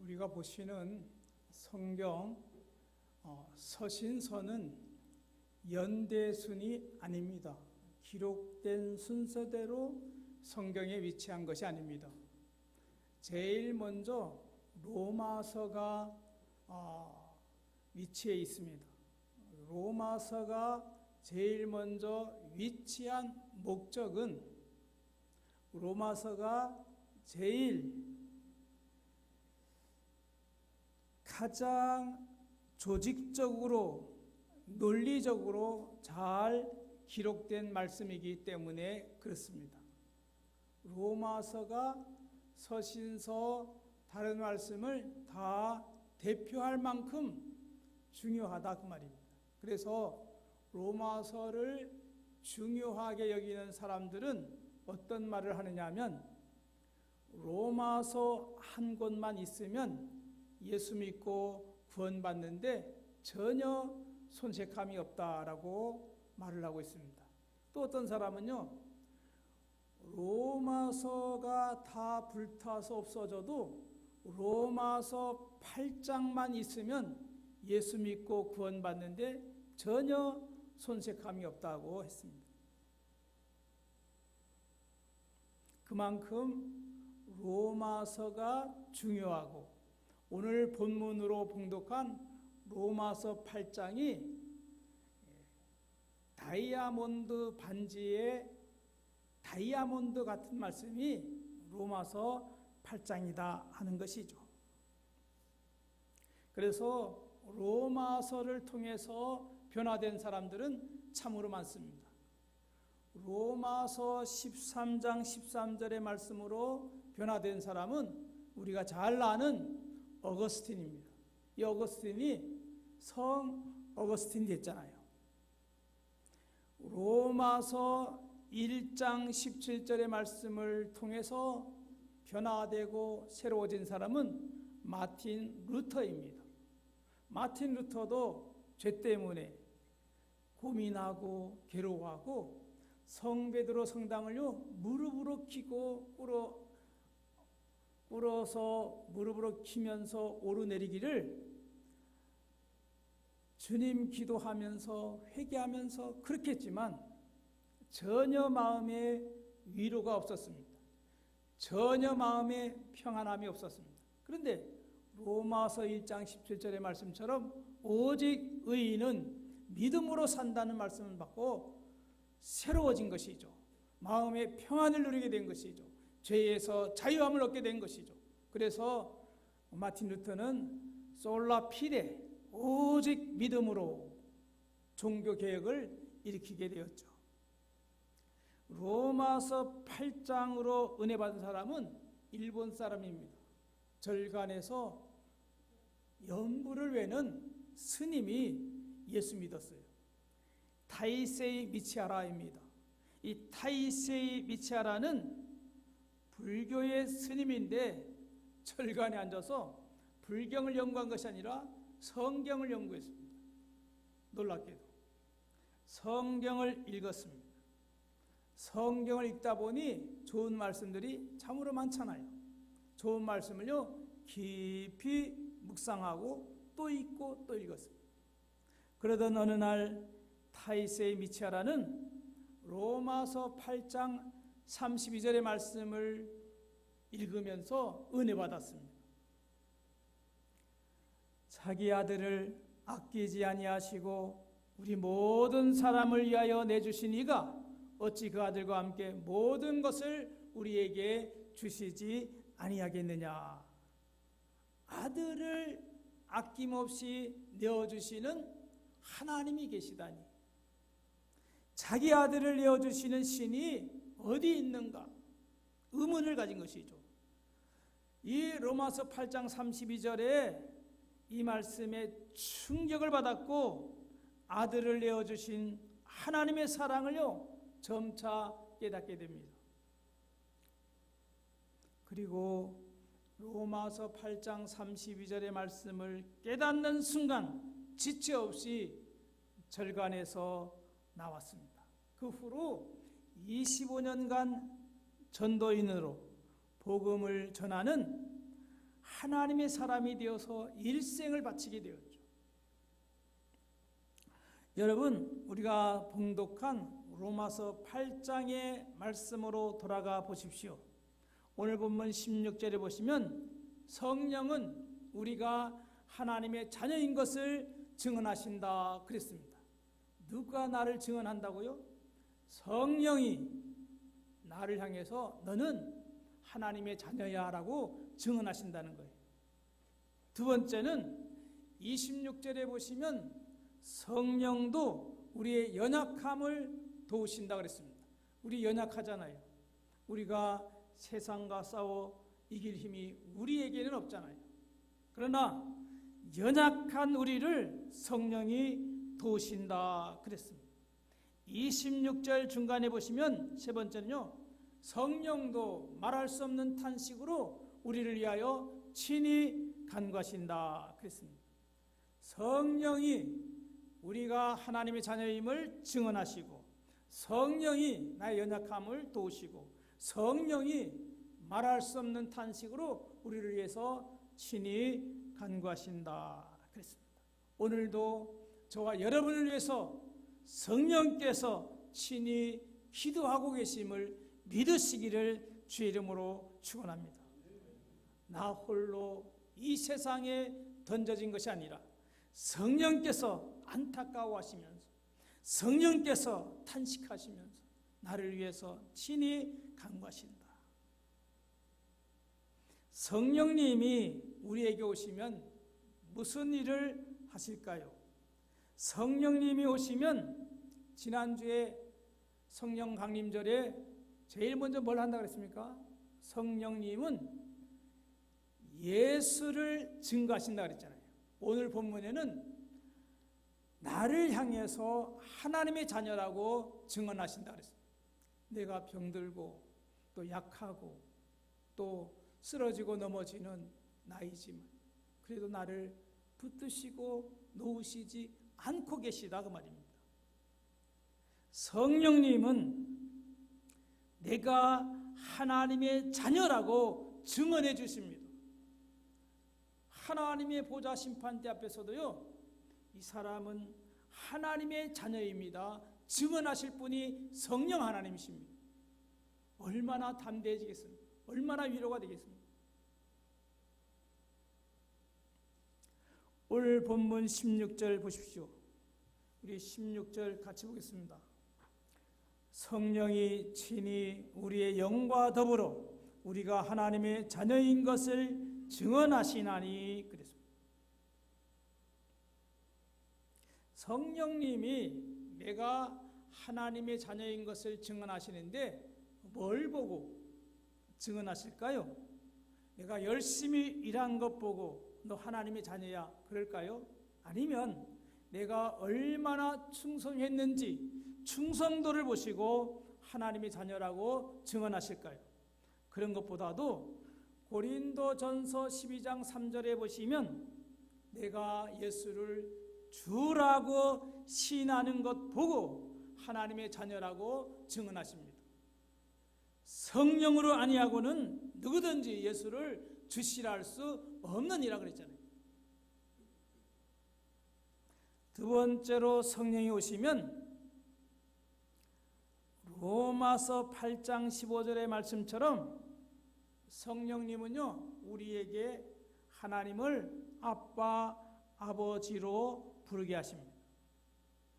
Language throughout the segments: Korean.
우리가 보시는 성경 서신서는 연대순이 아닙니다. 기록된 순서대로 성경에 위치한 것이 아닙니다. 제일 먼저 로마서가 위치해 있습니다. 로마서가 제일 먼저 위치한 목적은 로마서가 가장 조직적으로 논리적으로 잘 기록된 말씀이기 때문에 그렇습니다. 로마서가 서신서 다른 말씀을 다 대표할 만큼 중요하다 그 말입니다. 그래서 로마서를 중요하게 여기는 사람들은 어떤 말을 하느냐 하면 로마서 한 권만 있으면 예수 믿고 구원받는데 전혀 손색함이 없다라고 말을 하고 있습니다. 또 어떤 사람은요, 로마서가 다 불타서 없어져도 로마서 8장만 있으면 예수 믿고 구원받는데 전혀 손색함이 없다고 했습니다. 그만큼 로마서가 중요하고 오늘 본문으로 봉독한 로마서 8장이 다이아몬드 반지의 다이아몬드 같은 말씀이 로마서 8장이다 하는 것이죠. 그래서 로마서를 통해서 변화된 사람들은 참으로 많습니다. 로마서 13장 13절의 말씀으로 변화된 사람은 우리가 잘 아는 어거스틴입니다. 이 어거스틴이 성 어거스틴이 됐잖아요. 로마서 1장 17절의 말씀을 통해서 변화되고 새로워진 사람은 마틴 루터입니다. 마틴 루터도 죄 때문에 고민하고 괴로워하고 성 베드로 성당을요 무릎으로 키고 꿇어서 무릎으로 키면서 오르내리기를 주님 기도하면서 회개하면서 그렇게 했지만 전혀 마음에 위로가 없었습니다. 전혀 마음에 평안함이 없었습니다. 그런데 로마서 1장 17절의 말씀처럼 오직 의인은 믿음으로 산다는 말씀을 받고 새로워진 것이죠. 마음의 평안을 누리게 된 것이죠. 죄에서 자유함을 얻게 된 것이죠. 그래서 마틴 루터는 솔라 피데 오직 믿음으로 종교개혁을 일으키게 되었죠. 로마서 8장으로 은혜 받은 사람은 일본 사람입니다. 절간에서 연부를 외는 스님이 예수 믿었어요. 타이세이 미치하라입니다. 이 타이세이 미치하라는 불교의 스님인데 절간에 앉아서 불경을 연구한 것이 아니라 성경을 연구했습니다. 놀랍게도 성경을 읽었습니다. 성경을 읽다 보니 좋은 말씀들이 참으로 많잖아요. 좋은 말씀을요 깊이 묵상하고 또 읽고 또 읽었습니다. 그러던 어느 날 타이세이 미치하라는 로마서 8장 32절의 말씀을 읽으면서 은혜 받았습니다. 자기 아들을 아끼지 아니하시고 우리 모든 사람을 위하여 내주신 이가 어찌 그 아들과 함께 모든 것을 우리에게 주시지 아니하겠느냐. 아들을 아낌없이 내어주시는 하나님이 계시다니 자기 아들을 내어주시는 신이 어디 있는가 의문을 가진 것이죠. 이 로마서 8장 32절에 이 말씀에 충격을 받았고 아들을 내어주신 하나님의 사랑을요 점차 깨닫게 됩니다. 그리고 로마서 8장 32절의 말씀을 깨닫는 순간 지체 없이 절간에서 나왔습니다. 그 후로 25년간 전도인으로 복음을 전하는 하나님의 사람이 되어서 일생을 바치게 되었죠. 여러분, 우리가 봉독한 로마서 8장의 말씀으로 돌아가 보십시오. 오늘 본문 16절에 보시면 성령은 우리가 하나님의 자녀인 것을 증언하신다 그랬습니다. 누가 나를 증언한다고요? 성령이 나를 향해서 너는 하나님의 자녀야 라고 증언하신다는 거예요. 두 번째는 26절에 보시면 성령도 우리의 연약함을 도우신다 그랬습니다. 우리 연약하잖아요. 우리가 세상과 싸워 이길 힘이 우리에게는 없잖아요. 그러나 연약한 우리를 성령이 도우신다 그랬습니다. 26절 중간에 보시면 세 번째는요, 성령도 말할 수 없는 탄식으로 우리를 위하여 친히 간구하신다 그랬습니다. 성령이 우리가 하나님의 자녀임을 증언하시고, 성령이 나의 연약함을 도우시고, 성령이 말할 수 없는 탄식으로 우리를 위해서 친히 간구하신다 그랬습니다. 오늘도 저와 여러분을 위해서 성령께서 친히 기도하고 계심을 믿으시기를 주의 이름으로 축원합니다. 나 홀로 이 세상에 던져진 것이 아니라 성령께서 안타까워하시면서, 성령께서 탄식하시면서 나를 위해서 친히 간구하신다. 성령님이 우리에게 오시면 무슨 일을 하실까요? 성령님이 오시면 지난주에 성령 강림절에 제일 먼저 뭘 한다고 그랬습니까? 성령님은 예수를 증거하신다 그랬잖아요. 오늘 본문에는 나를 향해서 하나님의 자녀라고 증언하신다 그랬어요. 내가 병들고 또 약하고 또 쓰러지고 넘어지는 나이지만 그래도 나를 붙드시고 놓으시지 않고 계시다 그 말입니다. 성령님은 내가 하나님의 자녀라고 증언해 주십니다. 하나님의 보좌 심판대 앞에서도요, 이 사람은 하나님의 자녀입니다 증언하실 분이 성령 하나님이십니다. 얼마나 담대해지겠습니까? 얼마나 위로가 되겠습니까? 오늘 본문 16절 보십시오. 우리 16절 같이 보겠습니다. 성령이 친히 우리의 영과 더불어 우리가 하나님의 자녀인 것을 증언하시나니 그랬습니다. 성령님이 내가 하나님의 자녀인 것을 증언하시는데 뭘 보고 증언하실까요? 내가 열심히 일한 것 보고 너 하나님의 자녀야 그럴까요? 아니면 내가 얼마나 충성했는지 충성도를 보시고 하나님의 자녀라고 증언하실까요? 그런 것보다도 고린도전서 12장 3절에 보시면 내가 예수를 주라고 시인하는 것 보고 하나님의 자녀라고 증언하십니다. 성령으로 아니하고는 누구든지 예수를 주시라 할 수 없는 이라 그랬잖아요. 두 번째로 성령이 오시면 로마서 8장 15절의 말씀처럼 성령님은요 우리에게 하나님을 아빠 아버지로 부르게 하십니다.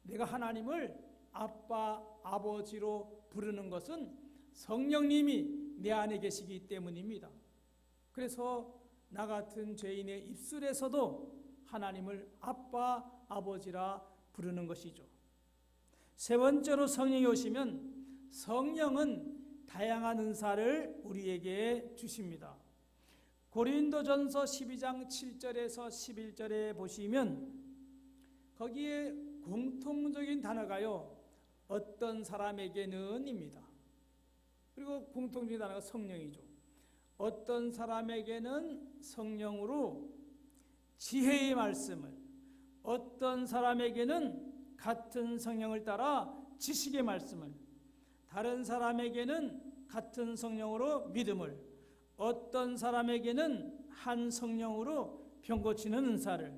내가 하나님을 아빠 아버지로 부르는 것은 성령님이 내 안에 계시기 때문입니다. 그래서 나 같은 죄인의 입술에서도 하나님을 아빠 아버지라 부르는 것이죠. 세 번째로 성령이 오시면 성령은 다양한 은사를 우리에게 주십니다. 고린도전서 12장 7절에서 11절에 보시면 거기에 공통적인 단어가요 어떤 사람에게는 입니다. 그리고 공통적인 단어가 성령이죠. 어떤 사람에게는 성령으로 지혜의 말씀을, 어떤 사람에게는 같은 성령을 따라 지식의 말씀을, 다른 사람에게는 같은 성령으로 믿음을, 어떤 사람에게는 한 성령으로 병 고치는 은사를,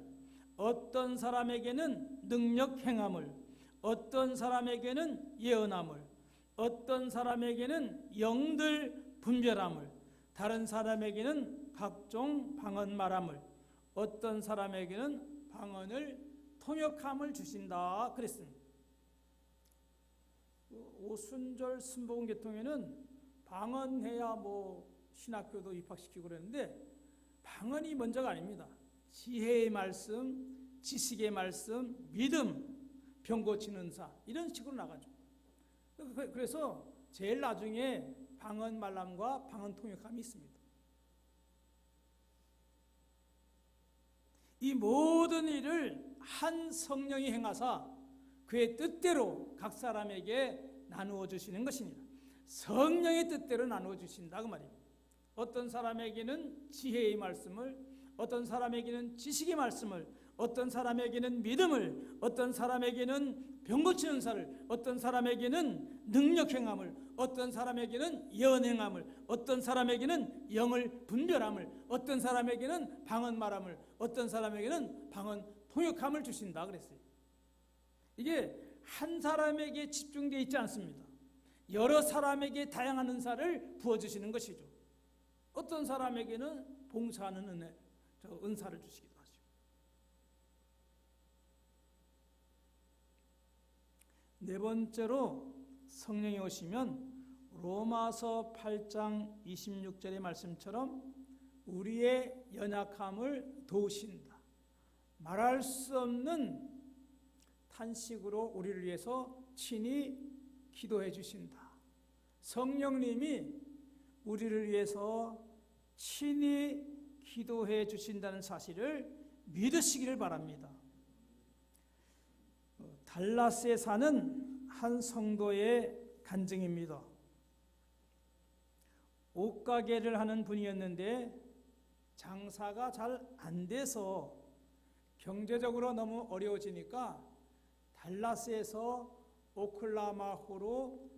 어떤 사람에게는 능력 행함을, 어떤 사람에게는 예언함을, 어떤 사람에게는 영들 분별함을, 다른 사람에게는 각종 방언 말함을, 어떤 사람에게는 방언을 통역함을 주신다 그랬습니다. 오순절 순복음계통에는 방언해야 신학교도 입학시키고 그랬는데 방언이 먼저가 아닙니다. 지혜의 말씀, 지식의 말씀, 믿음, 병 고치는 은사 이런 식으로 나가죠. 그래서 제일 나중에 방언 말람과 방언 통역함이 있습니다. 이 모든 일을 한 성령이 행하사 그의 뜻대로 각 사람에게 나누어 주시는 것입니다. 성령의 뜻대로 나누어 주신다 그 말입니다. 어떤 사람에게는 지혜의 말씀을, 어떤 사람에게는 지식의 말씀을, 어떤 사람에게는 믿음을, 어떤 사람에게는 병 고치는 은사를, 어떤 사람에게는 능력 행함을, 어떤 사람에게는 예언 행함을, 어떤 사람에게는 영을 분별함을, 어떤 사람에게는 방언 말함을, 어떤 사람에게는 방언 통역함을 주신다 그랬어요. 이게 한 사람에게 집중되어 있지 않습니다. 여러 사람에게 다양한 은사를 부어주시는 것이죠. 어떤 사람에게는 봉사하는 은사를 주시기도 하죠. 네 번째로 성령이 오시면 로마서 8장 26절의 말씀처럼 우리의 연약함을 도우신다. 말할 수 없는 탄식으로 우리를 위해서 친히 기도해 주신다. 성령님이 우리를 위해서 친히 기도해 주신다는 사실을 믿으시기를 바랍니다. 달라스에 사는 한 성도의 간증입니다. 옷가게를 하는 분이었는데 장사가 잘 안 돼서 경제적으로 너무 어려워지니까 달라스에서 오클라호마로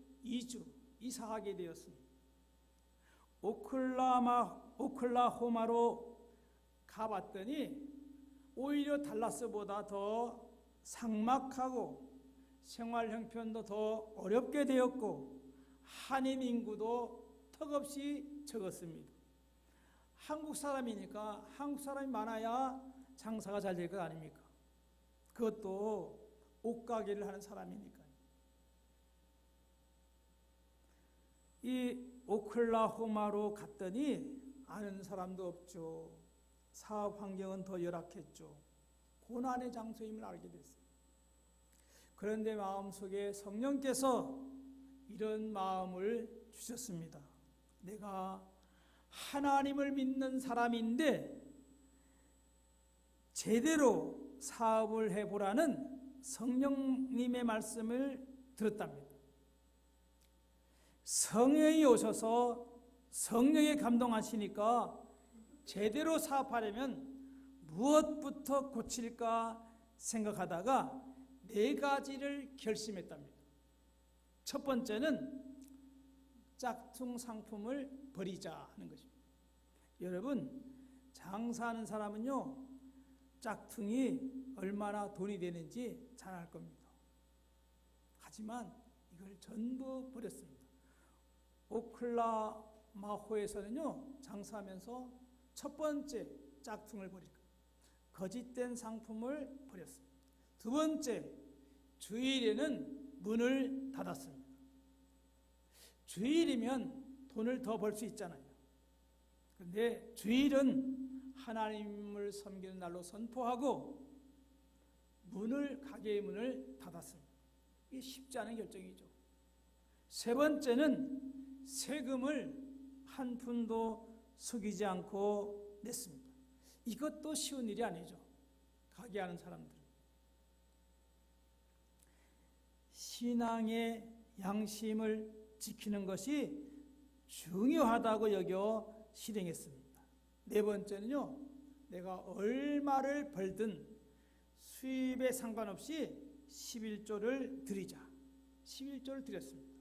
이사하게 되었습니다. 오클라호마로 가봤더니 오히려 달라스보다 더 삭막하고 생활 형편도 더 어렵게 되었고 한인 인구도 턱없이 적었습니다. 한국 사람이니까 한국 사람이 많아야 장사가 잘 될 것 아닙니까? 그것도 옷가게를 하는 사람이니까요. 이 오클라호마로 갔더니 아는 사람도 없죠. 사업 환경은 더 열악했죠. 고난의 장소임을 알게 됐어요. 그런데 마음속에 성령께서 이런 마음을 주셨습니다. 내가 하나님을 믿는 사람인데 제대로 사업을 해보라는 성령님의 말씀을 들었답니다. 성령이 오셔서 성령에 감동하시니까 제대로 사업하려면 무엇부터 고칠까 생각하다가 네 가지를 결심했답니다. 첫 번째는 짝퉁 상품을 버리자 하는 것입니다. 여러분, 장사하는 사람은요, 짝퉁이 얼마나 돈이 되는지 잘 알 겁니다. 하지만 이걸 전부 버렸습니다. 오클라호마에서는요, 장사하면서 첫 번째 짝퉁을 버릴 거예요. 거짓된 상품을 버렸습니다. 두 번째, 주일에는 문을 닫았습니다. 주일이면 돈을 더 벌 수 있잖아요. 그런데 주일은 하나님을 섬기는 날로 선포하고 가게의 문을 닫았습니다. 이게 쉽지 않은 결정이죠. 세 번째는 세금을 한 푼도 속이지 않고 냈습니다. 이것도 쉬운 일이 아니죠. 가게 하는 사람들은. 신앙의 양심을 지키는 것이 중요하다고 여겨 실행했습니다. 네 번째는요, 내가 얼마를 벌든 수입에 상관없이 11조를 드리자. 11조를 드렸습니다.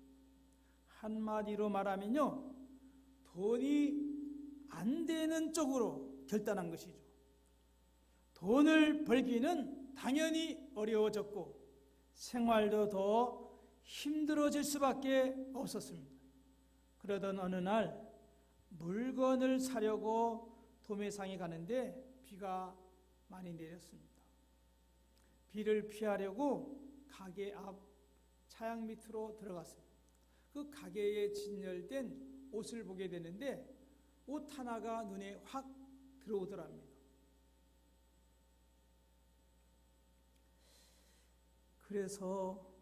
한마디로 말하면요, 돈이 안 되는 쪽으로 결단한 것이죠. 돈을 벌기는 당연히 어려워졌고 생활도 더 힘들어질 수밖에 없었습니다. 그러던 어느 날 물건을 사려고 도매상에 가는데 비가 많이 내렸습니다. 비를 피하려고 가게 앞 차양 밑으로 들어갔습니다. 그 가게에 진열된 옷을 보게 되는데 옷 하나가 눈에 확 들어오더랍니다. 그래서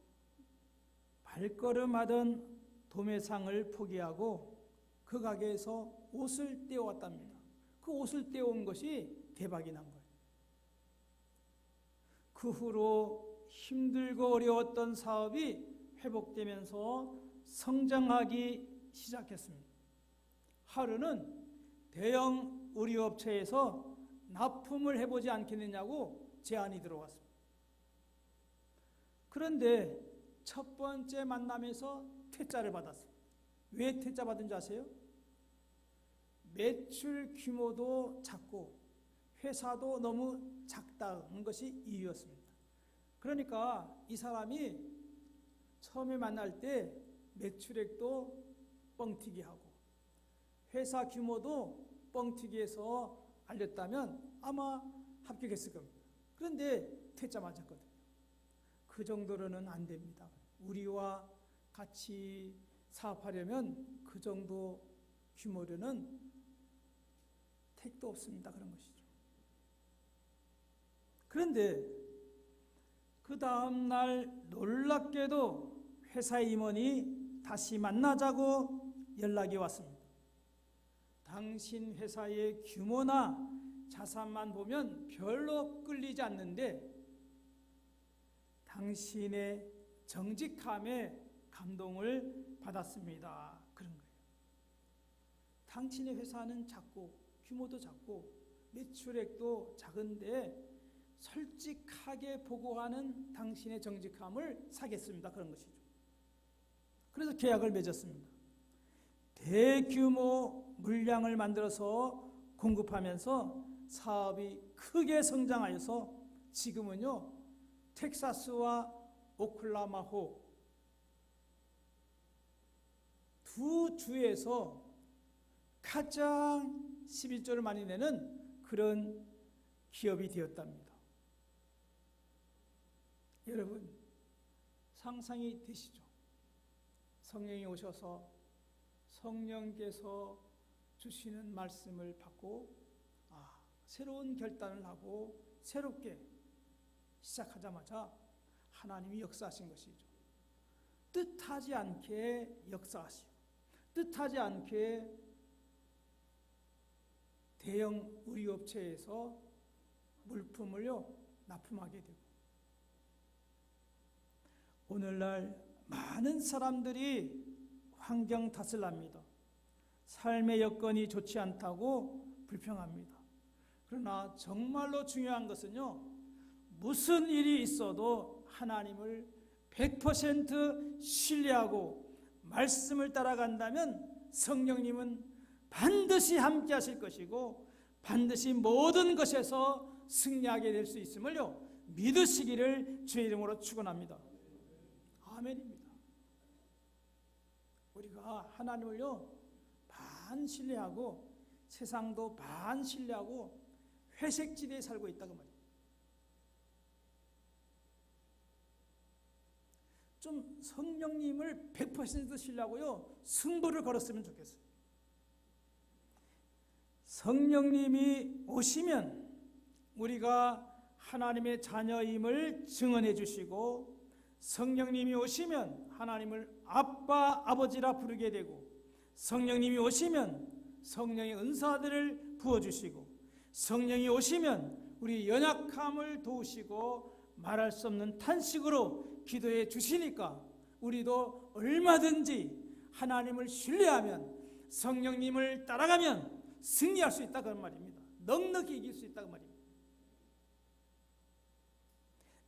발걸음하던 도매상을 포기하고 그 가게에서 옷을 떼어왔답니다. 그 옷을 떼어온 것이 대박이 난 거예요. 그 후로 힘들고 어려웠던 사업이 회복되면서 성장하기 시작했습니다. 하루는 대형 의류업체에서 납품을 해보지 않겠느냐고 제안이 들어왔습니다. 그런데 첫 번째 만남에서 퇴짜를 받았어요. 왜 퇴짜 받은지 아세요? 매출 규모도 작고 회사도 너무 작다는 것이 이유였습니다. 그러니까 이 사람이 처음에 만날 때 매출액도 뻥튀기 하고 회사 규모도 뻥튀기 해서 알렸다면 아마 합격했을 겁니다. 그런데 퇴짜 맞았거든요. 그 정도로는 안 됩니다. 우리와 같이 사업하려면 그 정도 규모로는 택도 없습니다. 그런 것이죠. 그런데 그 다음 날 놀랍게도 회사 임원이 다시 만나자고 연락이 왔습니다. 당신 회사의 규모나 자산만 보면 별로 끌리지 않는데 당신의 정직함에 감동을 받았습니다. 그런 거예요. 당신의 회사는 작고 규모도 작고 매출액도 작은데 솔직하게 보고하는 당신의 정직함을 사겠습니다. 그런 것이죠. 그래서 계약을 맺었습니다. 대규모 물량을 만들어서 공급하면서 사업이 크게 성장하여서 지금은요 텍사스와 오클라호마 두 주에서 가장 11조를 많이 내는 그런 기업이 되었답니다. 여러분 상상이 되시죠? 성령이 오셔서 성령께서 주시는 말씀을 받고 새로운 결단을 하고 새롭게 시작하자마자 하나님이 역사하신 것이죠. 뜻하지 않게 역사하시고 뜻하지 않게 대형 의류업체에서 물품을요 납품하게 되고 오늘날 많은 사람들이 환경 탓을 합니다. 삶의 여건이 좋지 않다고 불평합니다. 그러나 정말로 중요한 것은요 무슨 일이 있어도 하나님을 100% 신뢰하고 말씀을 따라간다면 성령님은 반드시 함께 하실 것이고 반드시 모든 것에서 승리하게 될 수 있음을요 믿으시기를 주의 이름으로 축원합니다. 아멘입니다. 우리가 하나님을요 반 신뢰하고 세상도 반 신뢰하고 회색지대에 살고 있다고 말이에요. 좀 성령님을 100% 신뢰하고요 승부를 걸었으면 좋겠어요. 성령님이 오시면 우리가 하나님의 자녀임을 증언해 주시고 성령님이 오시면 하나님을 아빠, 아버지라 부르게 되고 성령님이 오시면 성령의 은사들을 부어주시고 성령이 오시면 우리 연약함을 도우시고 말할 수 없는 탄식으로 기도해 주시니까 우리도 얼마든지 하나님을 신뢰하면 성령님을 따라가면 승리할 수 있다 그런 말입니다. 넉넉히 이길 수 있다 그 말입니다.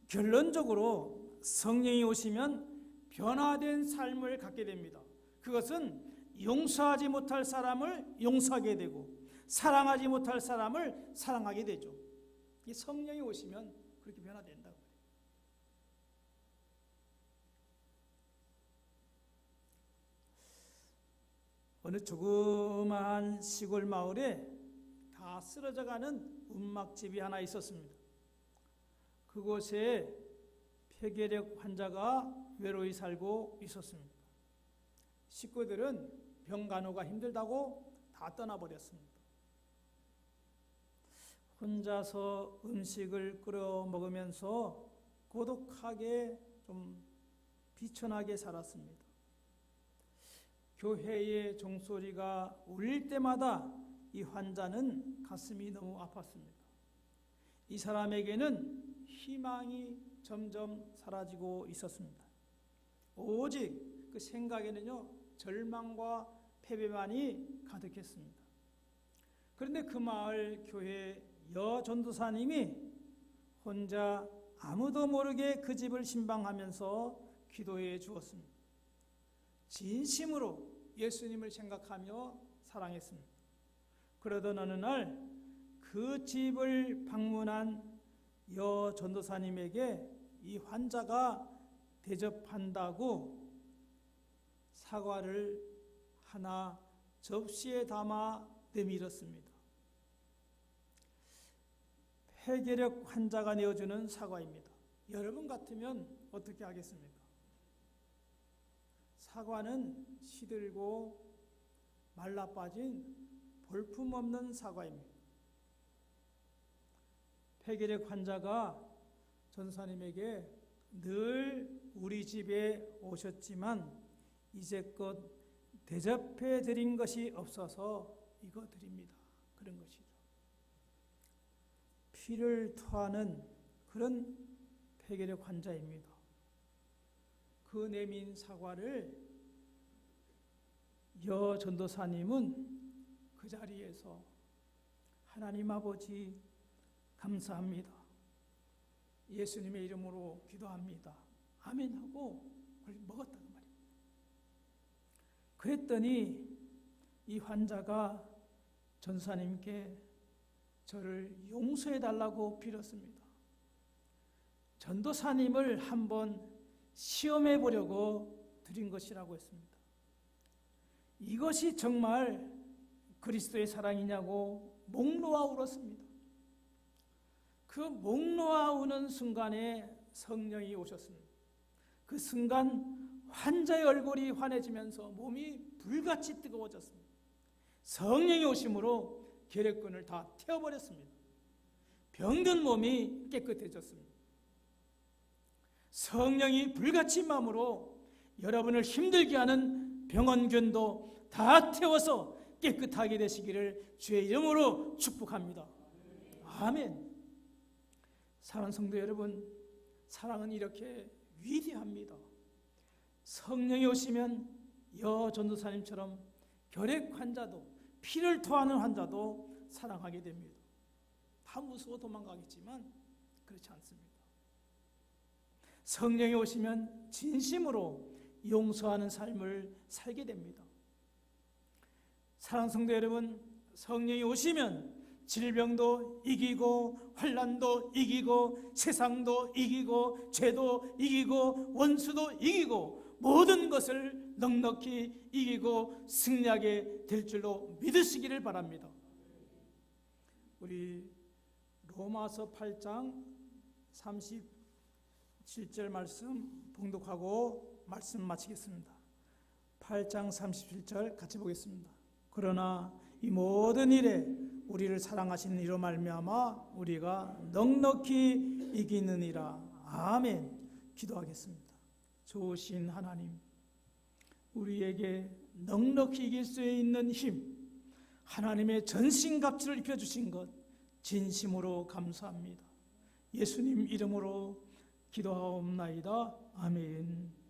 결론적으로 성령이 오시면 변화된 삶을 갖게 됩니다. 그것은 용서하지 못할 사람을 용서하게 되고 사랑하지 못할 사람을 사랑하게 되죠. 이 성령이 오시면 그렇게 변화된다고. 어느 조그마한 시골 마을에 다 쓰러져가는 움막집이 하나 있었습니다. 그곳에 폐결핵 환자가 외로이 살고 있었습니다. 식구들은 병간호가 힘들다고 다 떠나버렸습니다. 혼자서 음식을 끓여 먹으면서 고독하게 좀 비천하게 살았습니다. 교회의 종소리가 울릴 때마다 이 환자는 가슴이 너무 아팠습니다. 이 사람에게는 희망이 점점 사라지고 있었습니다. 오직 그 생각에는요, 절망과 패배만이 가득했습니다. 그런데 그 마을 교회 여전도사님이 혼자 아무도 모르게 그 집을 신방하면서 기도해 주었습니다. 진심으로 예수님을 생각하며 사랑했습니다. 그러던 어느 날 그 집을 방문한 여전도사님에게 이 환자가 대접한다고 사과를 하나 접시에 담아 내밀었습니다. 폐결핵 환자가 내어주는 사과입니다. 여러분 같으면 어떻게 하겠습니까? 사과는 시들고 말라빠진 볼품없는 사과입니다. 폐결핵 환자가 전도사님에게 늘 우리 집에 오셨지만 이제껏 대접해 드린 것이 없어서 이거 드립니다. 그런 것이죠. 피를 토하는 그런 폐결핵 환자입니다. 그 내민 사과를 여전도사님은 그 자리에서 하나님 아버지 감사합니다. 예수님의 이름으로 기도합니다. 아멘 하고 그걸 먹었다는 말입니다. 그랬더니 이 환자가 전도사님께 저를 용서해 달라고 빌었습니다. 전도사님을 한번 시험해 보려고 드린 것이라고 했습니다. 이것이 정말 그리스도의 사랑이냐고 목 놓아 울었습니다. 그 목 놓아 우는 순간에 성령이 오셨습니다. 그 순간 환자의 얼굴이 환해지면서 몸이 불같이 뜨거워졌습니다. 성령이 오심으로 결핵균을 다 태워버렸습니다. 병든 몸이 깨끗해졌습니다. 성령이 불같이 마음으로 여러분을 힘들게 하는 병원균도 다 태워서 깨끗하게 되시기를 주의 이름으로 축복합니다. 아멘. 사랑하는 성도 여러분, 사랑은 이렇게 위대합니다. 성령이 오시면 여전도사님처럼 결핵 환자도 피를 토하는 환자도 사랑하게 됩니다. 다 무서워 도망가겠지만 그렇지 않습니다. 성령이 오시면 진심으로 용서하는 삶을 살게 됩니다. 사랑하는 성도 여러분, 성령이 오시면 질병도 이기고 환난도 이기고 세상도 이기고 죄도 이기고 원수도 이기고 모든 것을 넉넉히 이기고 승리하게 될 줄로 믿으시기를 바랍니다. 우리 로마서 8장 37절 말씀 봉독하고 말씀 마치겠습니다. 8장 37절 같이 보겠습니다. 그러나 이 모든 일에 우리를 사랑하시는 이로 말미암아 우리가 넉넉히 이기느니라. 아멘. 기도하겠습니다. 좋으신 하나님, 우리에게 넉넉히 이길 수 있는 힘, 하나님의 전신갑주를 입혀주신 것 진심으로 감사합니다. 예수님 이름으로 기도하옵나이다. 아멘.